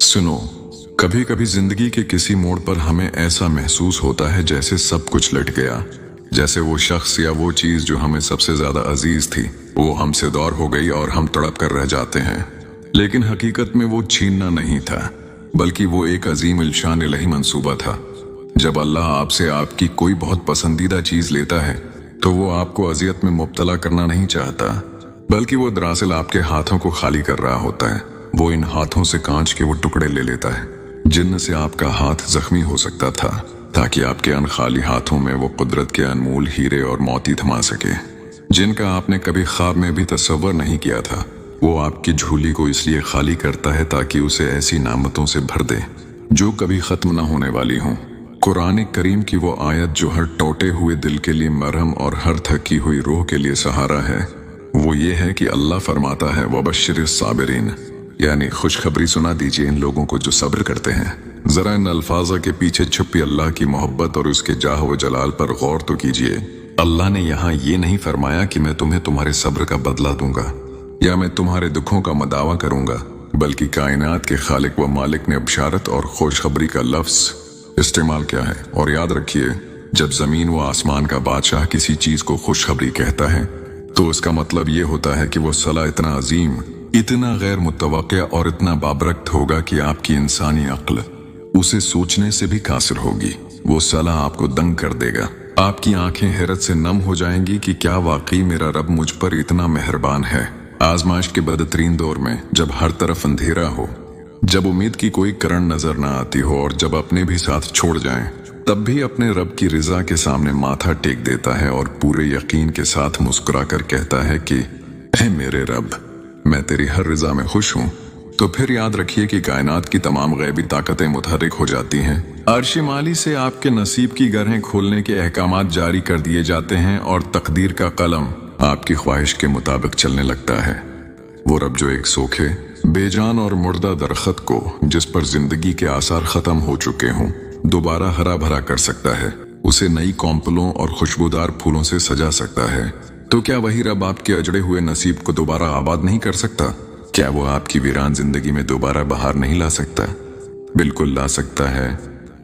सुनो, कभी कभी जिंदगी के किसी मोड़ पर हमें ऐसा महसूस होता है जैसे सब कुछ लट गया। जैसे वो शख्स या वो चीज जो हमें सबसे ज्यादा अजीज थी वो हमसे दूर हो गई और हम तड़प कर रह जाते हैं। लेकिन हकीकत में वो छीनना नहीं था, बल्कि वो एक अजीम इल्शान इलाही मंसूबा था। जब अल्लाह आपसे आपकी कोई बहुत पसंदीदा चीज लेता है तो वो आपको अजियत में मुब्तला करना नहीं चाहता, बल्कि वो दरअसल आपके हाथों को खाली कर रहा होता है। वो इन हाथों से कांच के वो टुकड़े ले लेता है जिनसे आपका हाथ जख्मी हो सकता था, ताकि आपके अनखाली हाथों में वो कुदरत के अनमोल हीरे और मोती थमा सके, जिनका आपने कभी ख्वाब में भी तस्वर नहीं किया था। वो आपकी झोली को इसलिए खाली करता है ताकि उसे ऐसी नामतों से भर दे जो कभी खत्म न होने वाली हों। कुरान करीम की वो आयत जो हर टूटे हुए दिल के लिए मरहम और हर थकी हुई रूह के लिए सहारा है, वो ये है कि अल्लाह फरमाता है वबश्शिरिस साबिरीन, यानी खुशखबरी सुना दीजिए इन लोगों को जो सब्र करते हैं। जरा इन अल्फाजा के पीछे छुपी अल्लाह की मोहब्बत और उसके जाह व जलाल पर गौर तो कीजिए। अल्लाह ने यहाँ ये नहीं फरमाया कि मैं तुम्हें तुम्हारे सब्र का बदला दूंगा या मैं तुम्हारे दुखों का मदावा करूंगा, बल्कि कायनात के खालिक व मालिक ने बशारत और खुशखबरी का लफ्ज इस्तेमाल किया है। और याद रखिए, जब जमीन व आसमान का बादशाह किसी चीज को खुशखबरी कहता है तो उसका मतलब ये होता है कि वो सलाह इतना अजीम, इतना गैर मुतवक्किया और इतना बाबरकत होगा कि आपकी इंसानी अक्ल उसे सोचने से भी कासिर होगी। वो सलाह आपको दंग कर देगा। आपकी आंखें हैरत से नम हो जाएंगी कि क्या वाकई मेरा रब मुझ पर इतना मेहरबान है। आजमाइश के बदतरीन दौर में, जब हर तरफ अंधेरा हो, जब उम्मीद की कोई किरण नजर ना आती हो और जब अपने भी साथ छोड़ जाएं, तब भी अपने रब की रिजा के सामने माथा टेक देता है और पूरे यकीन के साथ मुस्कुरा कर कहता है कि ऐ मेरे रब, मैं तेरी हर रिजा में खुश हूँ। तो फिर याद रखिए कि कायनात की तमाम गैबी ताकतें मुतहर्रिक हो जाती हैं। अर्श माली से आपके नसीब की गरहें खोलने के अहकामात जारी कर दिए जाते हैं और तकदीर का कलम आपकी ख्वाहिश के मुताबिक चलने लगता है। वो रब जो एक सोखे, बेजान और मुर्दा दरख्त को, जिस पर जिंदगी के आसार खत्म हो चुके हों, दोबारा हरा भरा कर सकता है, उसे नई कौंपलों और खुशबूदार फूलों से सजा सकता है, तो क्या वही रब आपके अजड़े हुए नसीब को दोबारा आबाद नहीं कर सकता? क्या वो आपकी वीरान जिंदगी में दोबारा बहार नहीं ला सकता? बिल्कुल ला सकता है,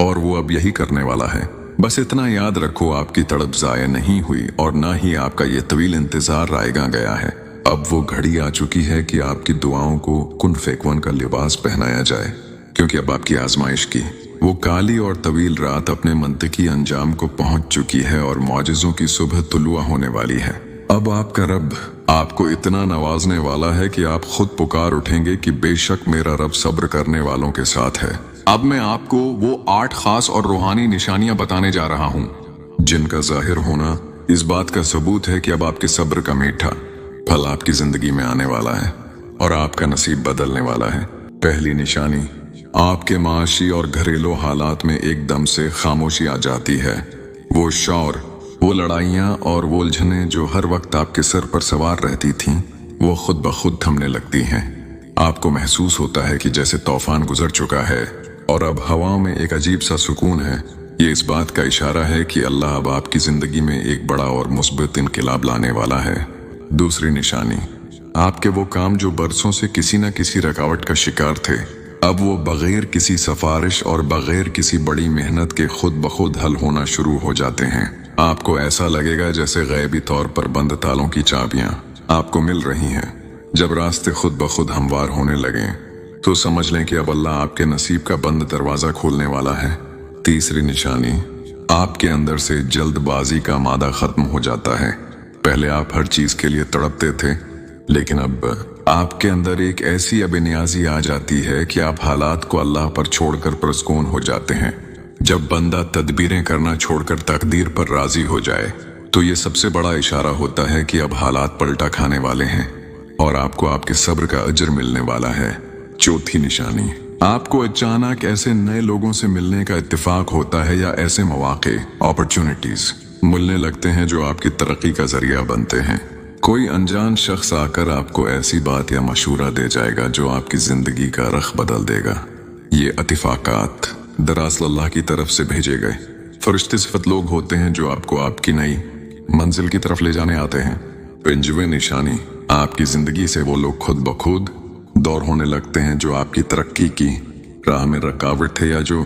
और वो अब यही करने वाला है। बस इतना याद रखो, आपकी तड़प जाया नहीं हुई और ना ही आपका ये तवील इंतजार रायगा गया है। अब वो घड़ी आ चुकी है कि आपकी दुआओं को कुन फेकवन का लिबास पहनाया जाए, क्योंकि अब आपकी आजमाइश की वो काली और तवील रात अपने मंतकी अंजाम को पहुंच चुकी है और मौजिज़ों की सुबह तुलुआ होने वाली है। अब आपका रब आपको इतना नवाजने वाला है कि आप खुद पुकार उठेंगे कि बेशक मेरा रब सब्र करने वालों के साथ है। अब मैं आपको वो 8 खास और रूहानी निशानियां बताने जा रहा हूं, जिनका जाहिर होना इस बात का सबूत है कि अब आपके सब्र का मीठा फल आपकी जिंदगी में आने वाला है और आपका नसीब बदलने वाला है। पहली निशानी, आपके माशी और घरेलू हालात में एकदम से खामोशी आ जाती है। वो शौर, वो लड़ाइयाँ और वो उलझने जो हर वक्त आपके सर पर सवार रहती थीं, वो खुद ब खुद थमने लगती हैं। आपको महसूस होता है कि जैसे तूफान गुजर चुका है और अब हवाओं में एक अजीब सा सुकून है। ये इस बात का इशारा है कि अल्लाह अब आपकी जिंदगी में एक बड़ा और मुस्बित इनकलाब लाने वाला है। दूसरी निशानी, आपके वो काम जो बरसों से किसी न किसी रुकावट का शिकार थे, अब वो बगैर किसी सिफारिश और बगैर किसी बड़ी मेहनत के खुद ब खुद हल होना शुरू हो जाते हैं। आपको ऐसा लगेगा जैसे गैबी तौर पर बंद तालों की चाबियां आपको मिल रही हैं। जब रास्ते खुद ब खुद हमवार होने लगें तो समझ लें कि अब अल्लाह आपके नसीब का बंद दरवाजा खोलने वाला है। तीसरी निशानी, आपके अंदर से जल्दबाजी का मादा खत्म हो जाता है। पहले आप हर चीज के लिए तड़पते थे, लेकिन अब आपके अंदर एक ऐसी अबेनियाजी आ जाती है कि आप हालात को अल्लाह पर छोड़कर पुरस्कून हो जाते हैं। जब बंदा तदबीरें करना छोड़कर तकदीर पर राजी हो जाए तो ये सबसे बड़ा इशारा होता है कि अब हालात पलटा खाने वाले हैं और आपको आपके सब्र का अजर मिलने वाला है। चौथी निशानी, आपको अचानक ऐसे नए लोगों से मिलने का इत्तेफाक होता है या ऐसे मौके, अपॉर्चुनिटीज मिलने लगते हैं जो आपकी तरक्की का जरिया बनते हैं। कोई अनजान शख्स आकर आपको ऐसी बात या मशूरा दे जाएगा जो आपकी जिंदगी का रख बदल देगा। ये इत्तेफाकात दरअसल अल्लाह की तरफ से भेजे गए फरिश्ते सिफत लोग होते हैं जो आपको आपकी नई मंजिल की तरफ ले जाने आते हैं। पंजवीं निशानी, आपकी जिंदगी से वो लोग खुद ब खुद दूर होने लगते हैं जो आपकी तरक्की की راہ में रकावट थे या जो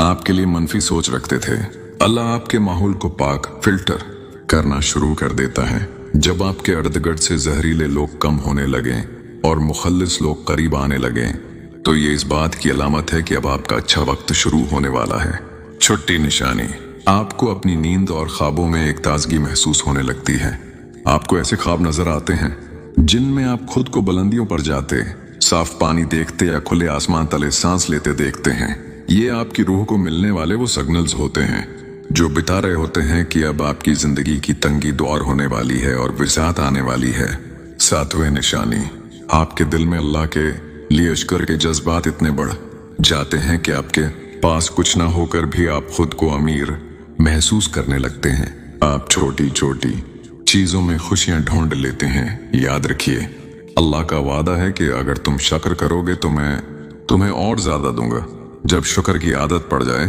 आपके लिए मनफी सोच रखते थे। अल्लाह आपके माहौल को पाक फिल्टर करना शुरू कर देता है। जब आपके इर्द-गिर्द से जहरीले लोग कम होने लगे और मुखल्लिस लोग करीब आने लगे, तो ये इस बात की अलामत है कि अब आपका अच्छा वक्त शुरू होने वाला है। छुट्टी निशानी, आपको अपनी नींद और ख्वाबों में एक ताजगी महसूस होने लगती है। आपको ऐसे ख्वाब नजर आते हैं जिनमें आप खुद को बुलंदियों पर जाते, साफ पानी देखते या खुले आसमान तले सांस लेते देखते हैं। ये आपकी रूह को मिलने वाले वो सिग्नल्स होते हैं जो बता रहे होते हैं कि अब आपकी जिंदगी की तंगी दौर होने वाली है और विसात आने वाली है। सातवें निशानी, आपके दिल में अल्लाह के लिए शुक्र के जज्बात इतने बढ़ जाते हैं कि आपके पास कुछ ना होकर भी आप खुद को अमीर महसूस करने लगते हैं। आप छोटी छोटी चीजों में खुशियां ढूंढ लेते हैं। याद रखिए, अल्लाह का वादा है कि अगर तुम शुक्र करोगे तो मैं तुम्हें और ज्यादा दूंगा। जब शुक्र की आदत पड़ जाए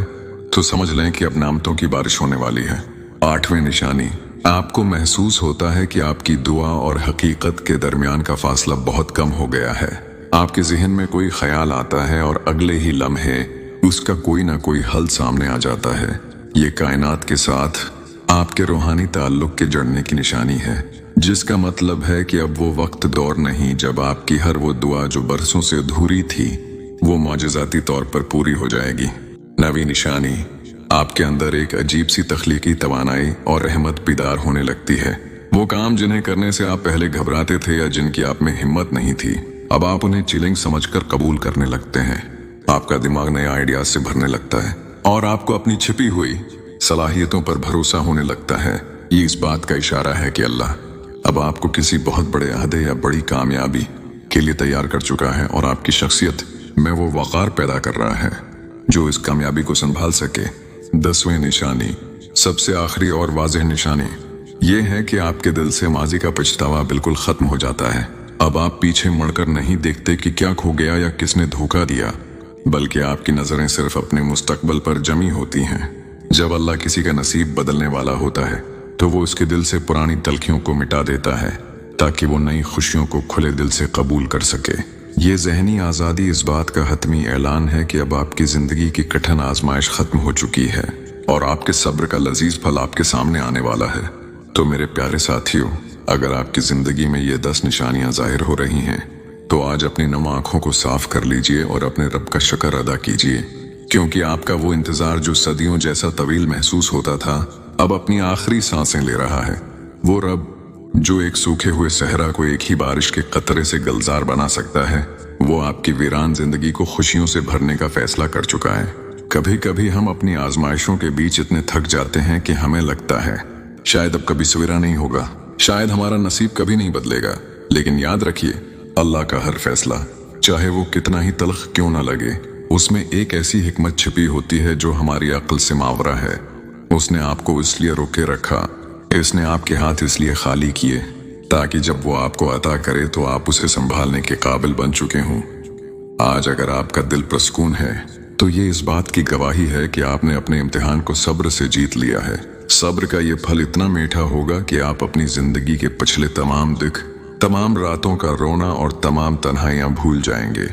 तो समझ लें कि अब नामतों की बारिश होने वाली है। आठवीं निशानी, आपको महसूस होता है कि आपकी दुआ और हकीकत के दरमियान का फासला बहुत कम हो गया है। आपके जहन में कोई ख्याल आता है और अगले ही लम्हे उसका कोई ना कोई हल सामने आ जाता है। ये कायनात के साथ आपके रूहानी ताल्लुक के जड़ने की निशानी है, जिसका मतलब है कि अब वो वक्त दौर नहीं जब आपकी हर वो दुआ जो बरसों से अधूरी थी वो मौजज़ाती तौर पर पूरी हो जाएगी। नवी निशानी, आपके अंदर एक अजीब सी तख्लीकी तवानाई और रहमत बेदार होने लगती है। वो काम जिन्हें करने से आप पहले घबराते थे या जिनकी आप में हिम्मत नहीं थी, अब आप उन्हें चिलिंग समझकर कबूल करने लगते हैं। आपका दिमाग नए आइडियाज से भरने लगता है और आपको अपनी छिपी हुई सलाहियतों पर भरोसा होने लगता है। ये इस बात का इशारा है कि अल्लाह अब आपको किसी बहुत बड़े अहदे या बड़ी कामयाबी के लिए तैयार कर चुका है और आपकी शख्सियत में वो वक़ार पैदा कर रहा है जो इस कामयाबी को संभाल सके। 10वीं निशानी, सबसे आखिरी और वाज़ेह निशानी ये है कि आपके दिल से माजी का पछतावा बिल्कुल खत्म हो जाता है। अब आप पीछे मुड़कर नहीं देखते कि क्या खो गया या किसने धोखा दिया, बल्कि आपकी नजरें सिर्फ अपने मुस्तकबल पर जमी होती हैं। जब अल्लाह किसी का नसीब बदलने वाला होता है तो वो उसके दिल से पुरानी तलखियों को मिटा देता है ताकि वो नई खुशियों को खुले दिल से कबूल कर सके। ये जहनी आज़ादी इस बात का हतमी ऐलान है कि अब आपकी जिंदगी की कठिन आजमाइश खत्म हो चुकी है और आपके सब्र का लजीज फल आपके सामने आने वाला है। तो मेरे प्यारे साथियों, अगर आपकी जिंदगी में ये 10 निशानियां जाहिर हो रही हैं तो आज अपनी नम आंखों को साफ कर लीजिए और अपने रब का शुक्र अदा कीजिए, क्योंकि आपका वो इंतजार जो सदियों जैसा तवील महसूस होता था अब अपनी आखिरी सांसें ले रहा है। वो रब जो एक सूखे हुए सहरा को एक ही बारिश के कतरे से गुलजार बना सकता है, वो आपकी वीरान जिंदगी को खुशियों से भरने का फैसला कर चुका है। कभी कभी हम अपनी आजमाइशों के बीच इतने थक जाते हैं कि हमें लगता है शायद अब कभी सवेरा नहीं होगा, शायद हमारा नसीब कभी नहीं बदलेगा। लेकिन याद रखिए, अल्लाह का हर फैसला चाहे वो कितना ही तल्ख क्यों ना लगे, उसमें एक ऐसी हिकमत छिपी होती है जो हमारी अक्ल से मावरा है। उसने आपको इसलिए रोके रखा, इसने आपके हाथ इसलिए खाली किए ताकि जब वो आपको अता करे तो आप उसे संभालने के काबिल बन चुके हों। आज अगर आपका दिल प्रसकून है तो ये इस बात की गवाही है कि आपने अपने इम्तिहान को सब्र से जीत लिया है। सब्र का ये फल इतना मीठा होगा कि आप अपनी जिंदगी के पिछले तमाम दुख, तमाम रातों का रोना और तमाम तन्हाइयां भूल जाएंगे।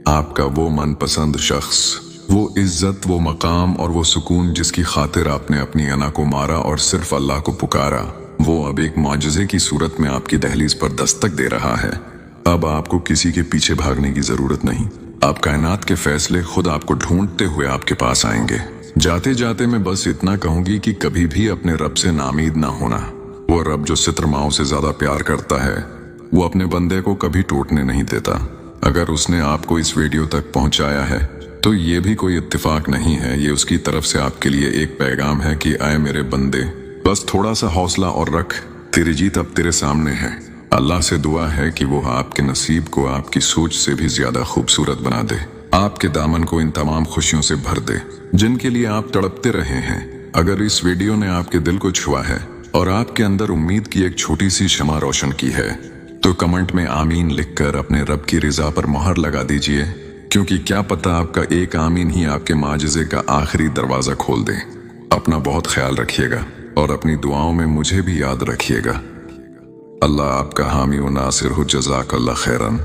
आपका वो मनपसंद शख्स, वो इज्जत, वो मकाम और वो सुकून जिसकी खातिर आपने अपनी अना को मारा और सिर्फ अल्लाह को पुकारा, वो अब एक मौजज़े की सूरत में आपकी दहलीज पर दस्तक दे रहा है। अब आपको किसी के पीछे भागने की जरूरत नहीं। अब कायनात के फैसले खुद आपको ढूंढते हुए आपके पास आएंगे। जाते जाते मैं बस इतना कहूंगी कि कभी भी अपने रब से नामीद ना होना। वो रब जो सित्र माओ से ज्यादा प्यार करता है, वो अपने बंदे को कभी टूटने नहीं देता। अगर उसने आपको इस वीडियो तक पहुंचाया है तो ये भी कोई इत्तेफाक नहीं है, ये उसकी तरफ से आपके लिए एक पैगाम है कि आए मेरे बंदे, बस थोड़ा सा हौसला और रख, तेरी जीत अब तेरे सामने है। अल्लाह से दुआ है कि वो आपके नसीब को आपकी सोच से भी ज्यादा खूबसूरत बना दे, आपके दामन को इन तमाम खुशियों से भर दे जिनके लिए आप तड़पते रहे हैं। अगर इस वीडियो ने आपके दिल को छुआ है और आपके अंदर उम्मीद की एक छोटी सी शमा रोशन की है तो कमेंट में आमीन लिखकर अपने रब की रिजा पर मोहर लगा दीजिए, क्योंकि क्या पता आपका एक आमीन ही आपके माजिज़े का आखिरी दरवाजा खोल दे। अपना बहुत ख्याल रखिएगा और अपनी दुआओं में मुझे भी याद रखिएगा। अल्लाह आपका हामी व नासिर हो। जज़ाकल्लाह खैरन।